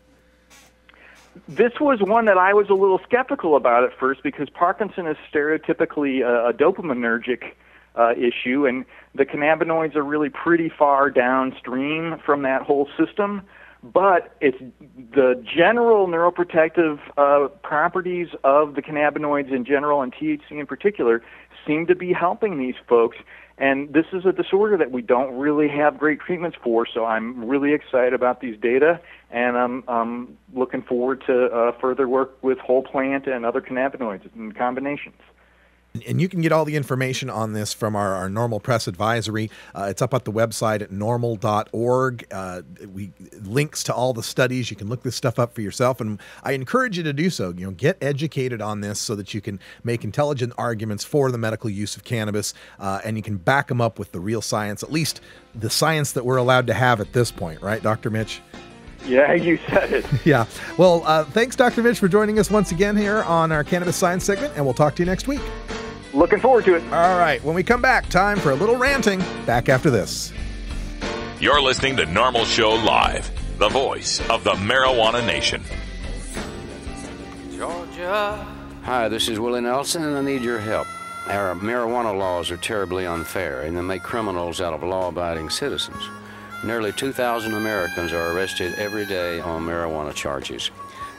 This was one that I was a little skeptical about at first because Parkinson is stereotypically a dopaminergic issue, and the cannabinoids are really pretty far downstream from that whole system. But it's the general neuroprotective properties of the cannabinoids in general and THC in particular seem to be helping these folks. And this is a disorder that we don't really have great treatments for, so I'm really excited about these data, and I'm looking forward to further work with whole plant and other cannabinoids and combinations. And you can get all the information on this from our NORML Press Advisory. It's up at the website at norml.org. We links to all the studies. You can look this stuff up for yourself, and I encourage you to do so. You know, get educated on this so that you can make intelligent arguments for the medical use of cannabis, and you can back them up with the real science, at least the science that we're allowed to have at this point, right, Dr. Mitch? Yeah, you said it. Yeah. Well, thanks, Dr. Mitch, for joining us once again here on our Cannabis Science segment, and we'll talk to you next week. Looking forward to it. All right. When we come back, time for a little ranting. Back after this. You're listening to NORML Show Live, the voice of the marijuana nation. Georgia. Hi, this is Willie Nelson, and I need your help. Our marijuana laws are terribly unfair, and they make criminals out of law-abiding citizens. Nearly 2,000 Americans are arrested every day on marijuana charges,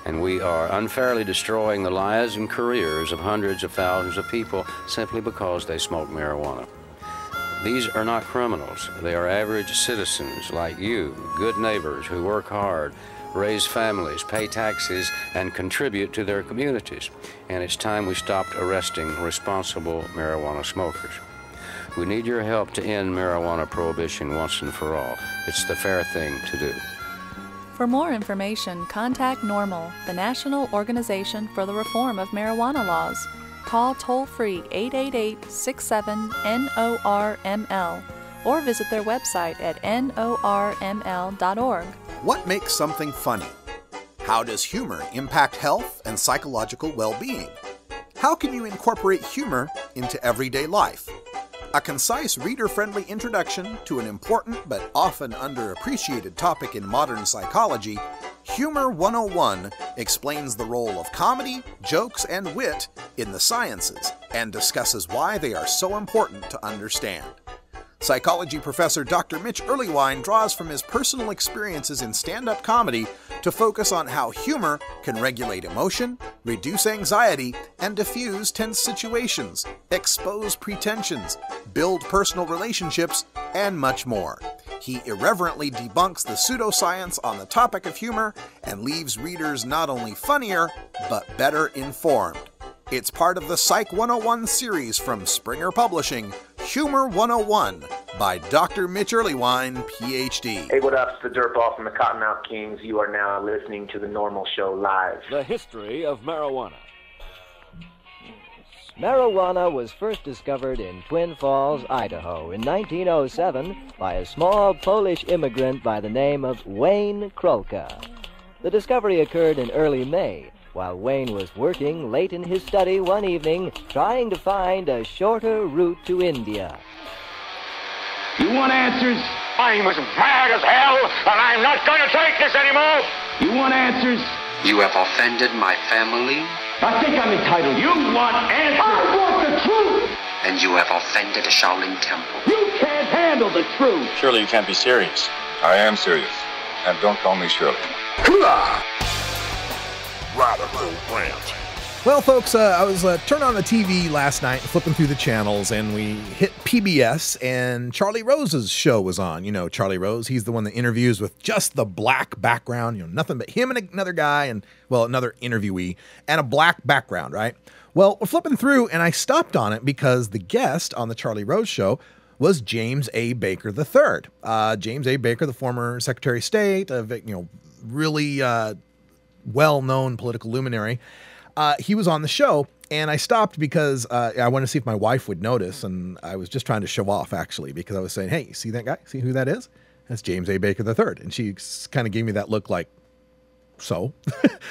and we are unfairly destroying the lives and careers of hundreds of thousands of people simply because they smoke marijuana. These are not criminals. They are average citizens like you, good neighbors who work hard, raise families, pay taxes, and contribute to their communities. And it's time we stopped arresting responsible marijuana smokers. We need your help to end marijuana prohibition once and for all. It's the fair thing to do. For more information, contact NORML, the National Organization for the Reform of Marijuana Laws. Call toll-free 888-67-NORML or visit their website at norml.org. What makes something funny? How does humor impact health and psychological well-being? How can you incorporate humor into everyday life? A concise, reader-friendly introduction to an important but often underappreciated topic in modern psychology, Humor 101 explains the role of comedy, jokes, and wit in the sciences and discusses why they are so important to understand. Psychology professor Dr. Mitch Earlywine draws from his personal experiences in stand-up comedy to focus on how humor can regulate emotion, reduce anxiety, and diffuse tense situations, expose pretensions, build personal relationships, and much more. He irreverently debunks the pseudoscience on the topic of humor and leaves readers not only funnier, but better informed. It's part of the Psych 101 series from Springer Publishing, Humor 101, by Dr. Mitch Earlywine, PhD. Hey, what up? It's the Dirtball from the Cottonmouth Kings. You are now listening to the NORML Show live. The history of marijuana. Marijuana was first discovered in Twin Falls, Idaho in 1907 by a small Polish immigrant by the name of Wayne Krolka. The discovery occurred in early May, while Wayne was working late in his study one evening trying to find a shorter route to India. You want answers? I'm as mad as hell, and I'm not going to take this anymore. You want answers? You have offended my family. I think I'm entitled. You want answers? I want the truth. And you have offended a Shaolin temple. You can't handle the truth. Surely you can't be serious. I am serious. And don't call me Shirley. Radical rant. Well, folks, I was turning on the TV last night, flipping through the channels, and we hit PBS, and Charlie Rose's show was on. You know, Charlie Rose, he's the one that interviews with just the black background, you know, nothing but him and another guy, and, well, another interviewee, and a black background, right? Well, we're flipping through, and I stopped on it because the guest on the Charlie Rose show was James A. Baker III. James A. Baker, the former Secretary of State, really well-known political luminary. He was on the show, and I stopped because I wanted to see if my wife would notice, and I was just trying to show off, actually, because I was saying, hey, see that guy? See who that is? That's James A. Baker III. And she kind of gave me that look like, so?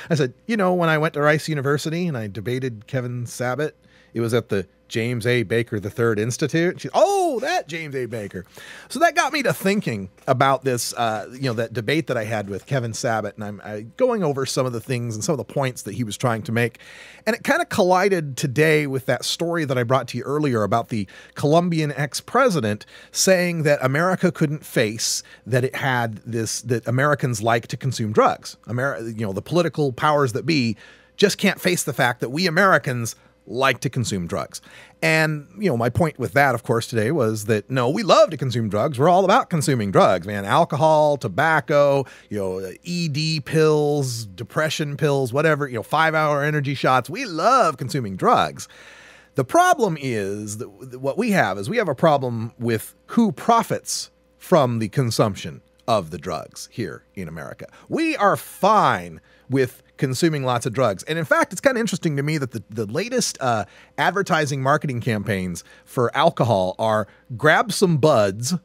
I said, you know, when I went to Rice University and I debated Kevin Sabet, it was at the James A. Baker III Institute. Oh, that James A. Baker. So that got me to thinking about this, that debate that I had with Kevin Sabet, and I'm going over some of the things and some of the points that he was trying to make. And it kind of collided today with that story that I brought to you earlier about the Colombian ex-president saying that America couldn't face that it had this, that Americans like to consume drugs. The political powers that be just can't face the fact that we Americans like to consume drugs. And, my point with that, of course, today was that, no, we love to consume drugs. We're all about consuming drugs, man. Alcohol, tobacco, ED pills, depression pills, whatever, 5-hour energy shots. We love consuming drugs. The problem is that what we have a problem with who profits from the consumption of the drugs here in America. We are fine with consuming lots of drugs. And in fact, it's kind of interesting to me that the latest advertising marketing campaigns for alcohol are grab some buds,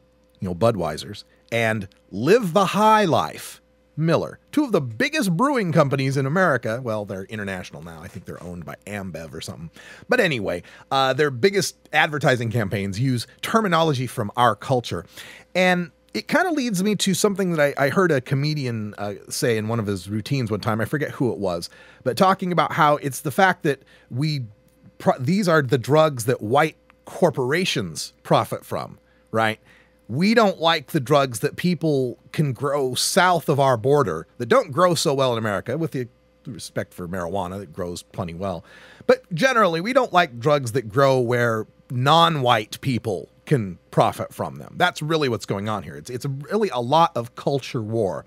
Budweisers, and live the high life, Miller. Two of the biggest brewing companies in America. Well, they're international now. I think they're owned by Ambev or something. But anyway, their biggest advertising campaigns use terminology from our culture. And it kind of leads me to something that I heard a comedian say in one of his routines one time. I forget who it was, but talking about how it's the fact that these are the drugs that white corporations profit from, right? We don't like the drugs that people can grow south of our border that don't grow so well in America, with the respect for marijuana that grows plenty well. But generally, we don't like drugs that grow where non-white people can profit from them. That's really what's going on here. It's really a lot of culture war.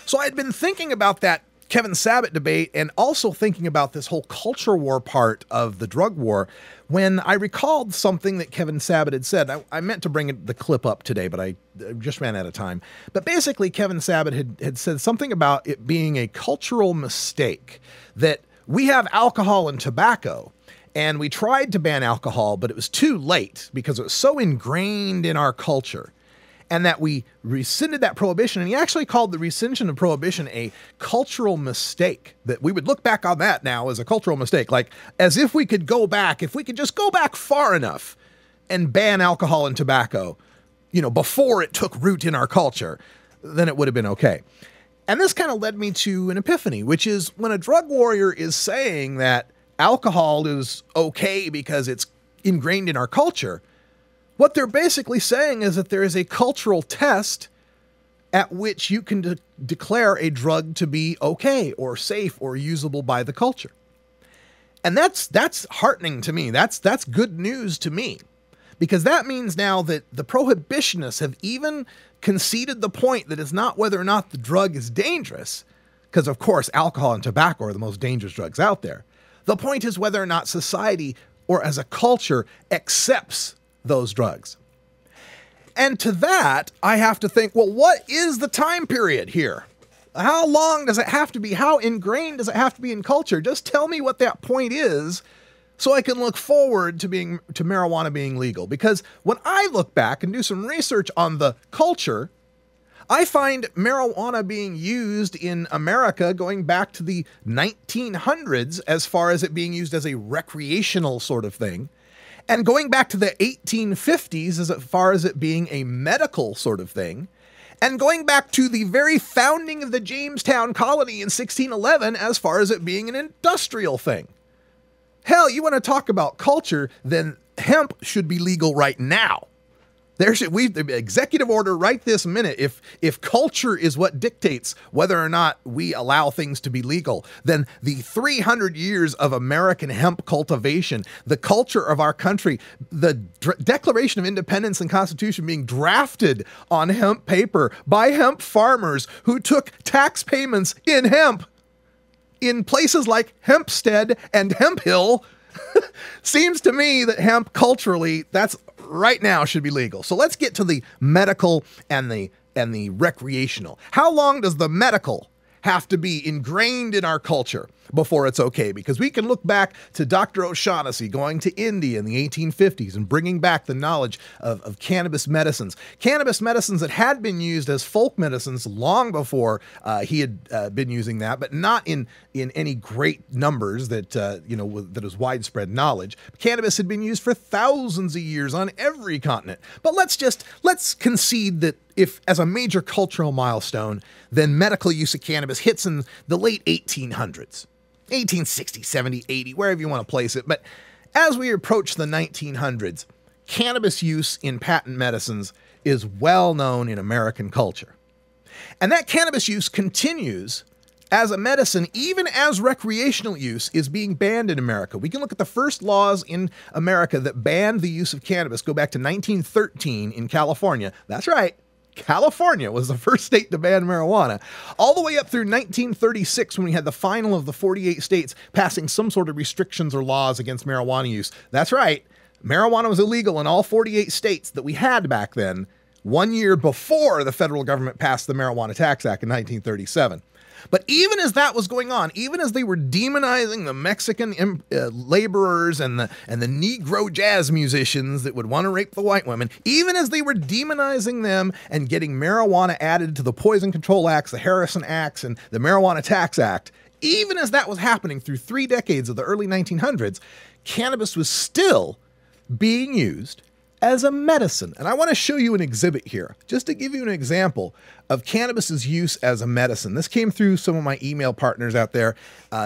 So I had been thinking about that Kevin Sabet debate and also thinking about this whole culture war part of the drug war when I recalled something that Kevin Sabet had said. I meant to bring the clip up today, but I just ran out of time. But basically, Kevin Sabet had said something about it being a cultural mistake that we have alcohol and tobacco, and we tried to ban alcohol, but it was too late because it was so ingrained in our culture, and that we rescinded that prohibition. And he actually called the rescission of prohibition a cultural mistake, that we would look back on that now as a cultural mistake, like as if we could go back, if we could just go back far enough and ban alcohol and tobacco, before it took root in our culture, then it would have been okay. And this kind of led me to an epiphany, which is when a drug warrior is saying that alcohol is okay because it's ingrained in our culture, what they're basically saying is that there is a cultural test at which you can declare a drug to be okay or safe or usable by the culture. And that's heartening to me. That's good news to me, because that means now that the prohibitionists have even conceded the point that it's not whether or not the drug is dangerous, because of course alcohol and tobacco are the most dangerous drugs out there. The point is whether or not society or as a culture accepts those drugs. And to that, I have to think, well, what is the time period here? How long does it have to be? How ingrained does it have to be in culture? Just tell me what that point is so I can look forward to marijuana being legal. Because when I look back and do some research on the culture, I find marijuana being used in America going back to the 1900s as far as it being used as a recreational sort of thing, and going back to the 1850s as far as it being a medical sort of thing, and going back to the very founding of the Jamestown colony in 1611 as far as it being an industrial thing. Hell, you want to talk about culture, then hemp should be legal right now. The executive order right this minute. If culture is what dictates whether or not we allow things to be legal, then the 300 years of American hemp cultivation, the culture of our country, the Declaration of Independence and Constitution being drafted on hemp paper by hemp farmers who took tax payments in hemp in places like Hempstead and Hemp Hill, seems to me that hemp culturally, that's right now should be legal. So let's get to the medical and the recreational. How long does the medical have to be ingrained in our culture before it's okay? Because we can look back to Dr. O'Shaughnessy going to India in the 1850s and bringing back the knowledge of cannabis medicines that had been used as folk medicines long before he had been using that, but not in any great numbers that that is widespread knowledge. Cannabis had been used for thousands of years on every continent. But let's concede that if as a major cultural milestone, then medical use of cannabis hits in the late 1800s. 1860, 70, 80, wherever you want to place it. But as we approach the 1900s, cannabis use in patent medicines is well known in American culture. And that cannabis use continues as a medicine, even as recreational use is being banned in America. We can look at the first laws in America that banned the use of cannabis, go back to 1913 in California. That's right. California was the first state to ban marijuana, all the way up through 1936 when we had the final of the 48 states passing some sort of restrictions or laws against marijuana use. That's right, marijuana was illegal in all 48 states that we had back then, 1 year before the federal government passed the Marijuana Tax Act in 1937. But even as that was going on, even as they were demonizing the Mexican laborers and the Negro jazz musicians that would want to rape the white women, even as they were demonizing them and getting marijuana added to the Poison Control Acts, the Harrison Acts, and the Marijuana Tax Act, even as that was happening through 3 decades of the early 1900s, cannabis was still being used as a medicine. And I want to show you an exhibit here, just to give you an example of cannabis's use as a medicine. This came through some of my email partners out there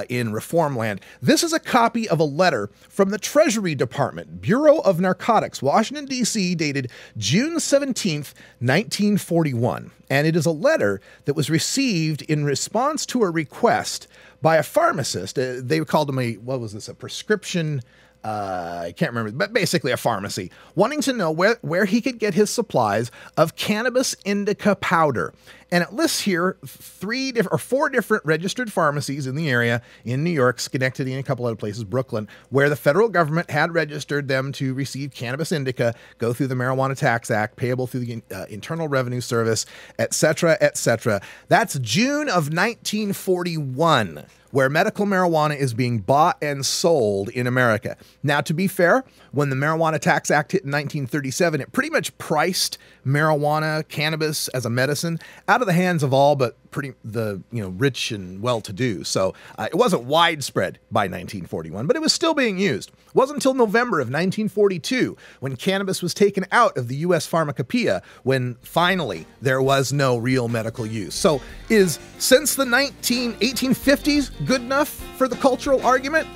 in Reform Land. This is a copy of a letter from the Treasury Department, Bureau of Narcotics, Washington, D.C., dated June 17th, 1941. And it is a letter that was received in response to a request by a pharmacist. They called him a prescription I can't remember, but basically a pharmacy, wanting to know where he could get his supplies of cannabis indica powder. And it lists here 4 different registered pharmacies in the area, in New York, Schenectady, and a couple other places, Brooklyn, where the federal government had registered them to receive cannabis indica, go through the Marijuana Tax Act, payable through the Internal Revenue Service, etc., etc. That's June of 1941. Where medical marijuana is being bought and sold in America. Now, to be fair, when the Marijuana Tax Act hit in 1937, it pretty much priced marijuana, cannabis as a medicine out of the hands of all but the rich and well-to-do. So it wasn't widespread by 1941, but it was still being used. It wasn't until November of 1942 when cannabis was taken out of the U.S. pharmacopoeia when finally there was no real medical use. So is since the 1850s good enough for the cultural argument?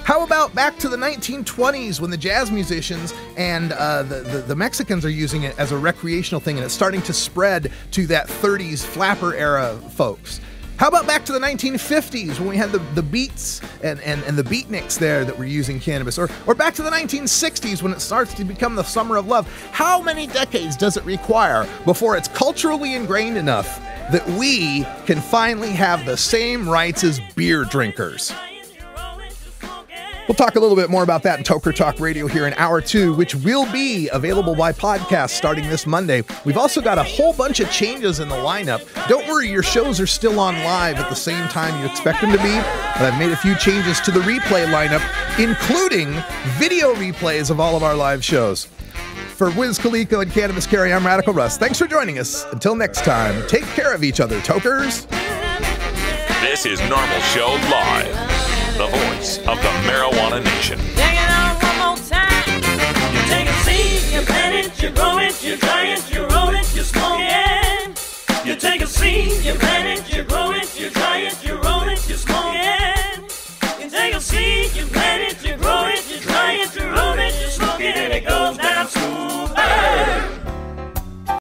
How about back to the 1920s when the jazz musicians and the Mexicans are using it as a recreational thing and it's starting to spread to that 30s flapper era folks? How about back to the 1950s when we had the Beats and the beatniks there that were using cannabis? Or back to the 1960s when it starts to become the summer of love? How many decades does it require before it's culturally ingrained enough that we can finally have the same rights as beer drinkers? We'll talk a little bit more about that in Toker Talk Radio here in Hour 2, which will be available by podcast starting this Monday. We've also got a whole bunch of changes in the lineup. Don't worry, your shows are still on live at the same time you expect them to be, but I've made a few changes to the replay lineup, including video replays of all of our live shows. For Wiz Khalifa and Cannabis Carry, I'm Radical Russ. Thanks for joining us. Until next time, take care of each other, Tokers. This is NORML Show Live, the voice of the Marijuana Nation. Take it out one more time. You take a seed, you plant it, you grow it, you dry it, you roll it, you smoke it. You take a seed, you plant it, you grow it, you dry it, you roll it, you smoke it. You take a seed, you